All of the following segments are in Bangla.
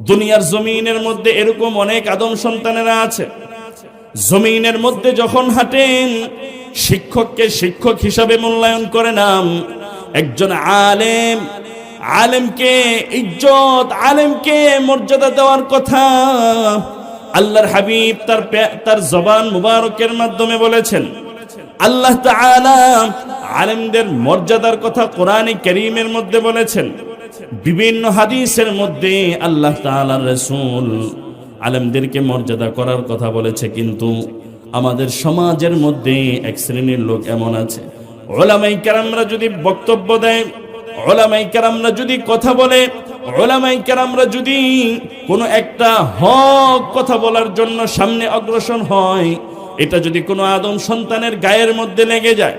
দুনিয়ার জমিনের মধ্যে এরকম অনেক আদম সন্তানেরা আছে, জমিনের মধ্যে যখন হাঁটেন শিক্ষককে শিক্ষক হিসাবে মূল্যায়ন করে নাম। একজন আলেমকে ইজ্জত, আলেমকে মর্যাদা দেওয়ার কথা আল্লাহর হাবিব তার জবান মুবারকের মাধ্যমে বলেছেন। আল্লাহ তাআলা আলেমদের মর্যাদার কথা কোরআনে কারীমের মধ্যে বলেছেন। বিভিন্ন হাদিসের মধ্যে আল্লাহ তাআলার রাসূল আলেমদেরকে মর্যাদা করার কথা বলেছে। কিন্তু আমাদের সমাজের মধ্যে এক শ্রেণীর লোক এমন আছে, উলামায়ে কেরামরা যদি বক্তব্য দেয়, উলামায়ে কেরামরা যদি কথা বলে, উলামায়ে কেরামরা যদি কোনো একটা হক কথা বলার জন্য সামনে অগ্রসর হয়, এটা যদি কোনো আদম সন্তানের গায়ের মধ্যে লেগে যায়,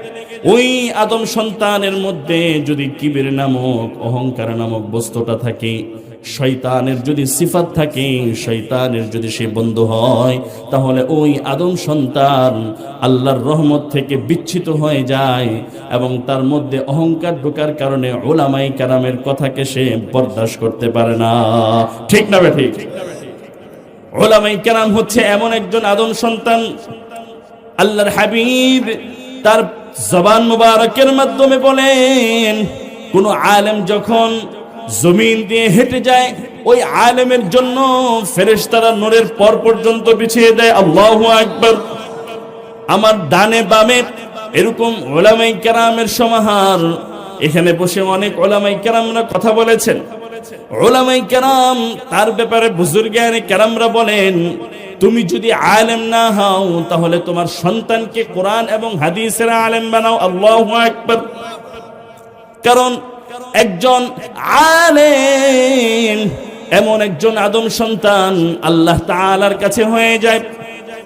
ওই আদম সন্তানের মধ্যে যদি কিবির নামক, অহংকার নামক বস্তুটা থাকে, শয়তানের যদি সিফাত থাকে, শয়তানের যদি সে বন্ধু হয়, তাহলে ওই আদম সন্তান আল্লাহর রহমত থেকে বিচ্ছিত হয়ে যায় এবং তার মধ্যে অহংকার ঢোকার কারণে উলামায়ে কেরামের কথাকে সে বরদাস্ত করতে পারে না। ঠিক না বে ঠিক? উলামায়ে কেরাম হচ্ছে এমন একজন আদম সন্তান, আল্লাহর হাবিব তার জবান মুবারকের মাধ্যমে বলেন, কোন আলেম যখন জমিন দিয়ে হেঁটে যায়, ওই আলেমের জন্য ফেরেশতারা নূরের পর পর্যন্ত বিছিয়ে দেয়। আল্লাহু আকবার। আমার ডানে বামে এরকম উলামায়ে কেরামের সমাহার। এখানে বসে অনেক উলামায়ে কেরামরা কথা বলেছেন। উলামায়ে কেরাম তার ব্যাপারে বুজুর্গানে কেরামরা বলেন, তুমি যদি আলেম না হও তাহলে তোমার সন্তানকে কোরআন এবং হাদিসের আলেম বানাও। আল্লাহু আকবার। কারণ একজন আলেম এমন একজন আদম সন্তান আল্লাহ তাআলার কাছে হয়ে যায়।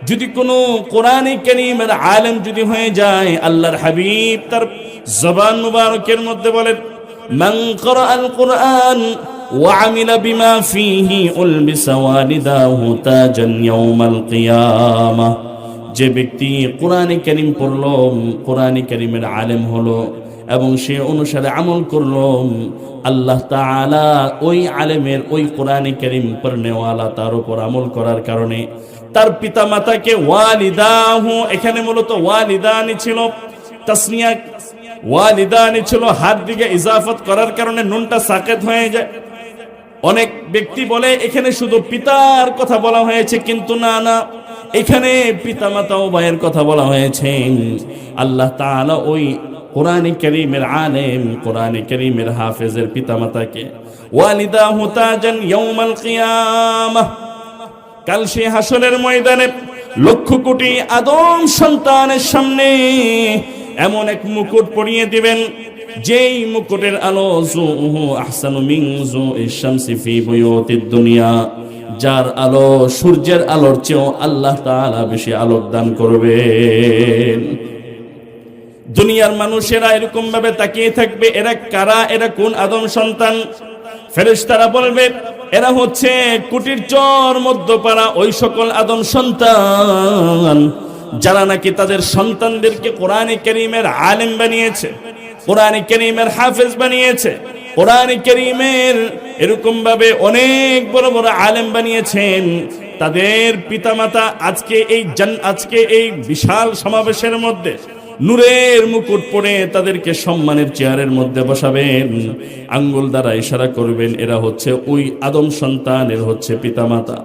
যদি কোনো কোরআনে কারীমের আলেম যদি হয়ে যায়, আল্লাহর হাবিব তার জবান মুবারকের মধ্যে বলেন, মান ক্বরাআল কুরআন ওয়া আমিলা বিমা ফীহি উলবিসা ওয়ালিদাহু তাজান ইয়াউমাল কিয়ামাহ। যে ব্যক্তি কোরআনে কারীম পড়ল, কোরআনে কারীমের আলেম হলো এবং সে অনুসারে আমল করলো, আল্লাহ তাআলা ওই আলেমের, ওই কোরআনে কারীম পড়নেওয়ালা তার উপর আমল করার কারণে তার পিতা মাতাকে ওয়ালিদাহু, এখানে মূলত ওয়ালিদানি ছিল, তাসনিয়া ওয়ালিদানি ছিল, হাত দিকে ইজাফত করার কারণে নুনটা সাকিত হয়ে যায়। অনেক ব্যক্তি বলে এখানে শুধু পিতার কথা বলা হয়েছে, কিন্তু না, এখানে পিতা মাতা উভয়ের কথা বলা হয়েছে। আল্লাহ তাআলা ওই কোরআনে কারীমের আলেম, কোরআনে কারীমের হাফেজের পিতামাতাকে ওয়ালিদাহু তাজান ইয়াউমাল কিয়ামাহ, কাল সে হাসরের ময়দানে লক্ষ কোটি আদম সন্তানের সামনে এমন এক মুকুট পরিয়ে দিবেন, যেই মুকুটের আলো যুহু আহসানু মিন যুইশ শামসি ফি বুয়ুতিদ দুনিয়া, যার আলো সূর্যের আলোর চেয়েও আল্লাহ তাআলা বেশি আলোক দান করবেন। দুনিয়ার মানুষেরা এরকম ভাবে তাকিয়ে থাকবে, এরা কারা, এরা কোন আদম সন্তান? ফেরেশতারা বলবে, এরা হচ্ছে কুটির চর মধ্যপাড়া ওই সকল আদম সন্তান যারা নাকি তাদের সন্তানদেরকে কোরআনে কারীমের আলেম বানিয়েছে, কোরআনে কারীমের হাফেজ বানিয়েছে, কোরআনে কারীমের এরকম ভাবে অনেক বড় বড় আলেম বানিয়েছেন। তাদের পিতামাতা আজকে এই বিশাল সমাবেশের মধ্যে নূরের মুকুট পরে তাদেরকে সম্মানের চেয়ারের মধ্যে বসাবেন, আঙ্গুল দ্বারা ইশারা করবেন, এরা হচ্ছে ওই আদম সন্তানের হচ্ছে পিতামাতা।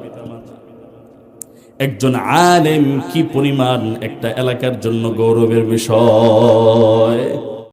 একজন আলেম কি পরিমাণ একটা এলাকার জন্য গৌরবের বিষয়।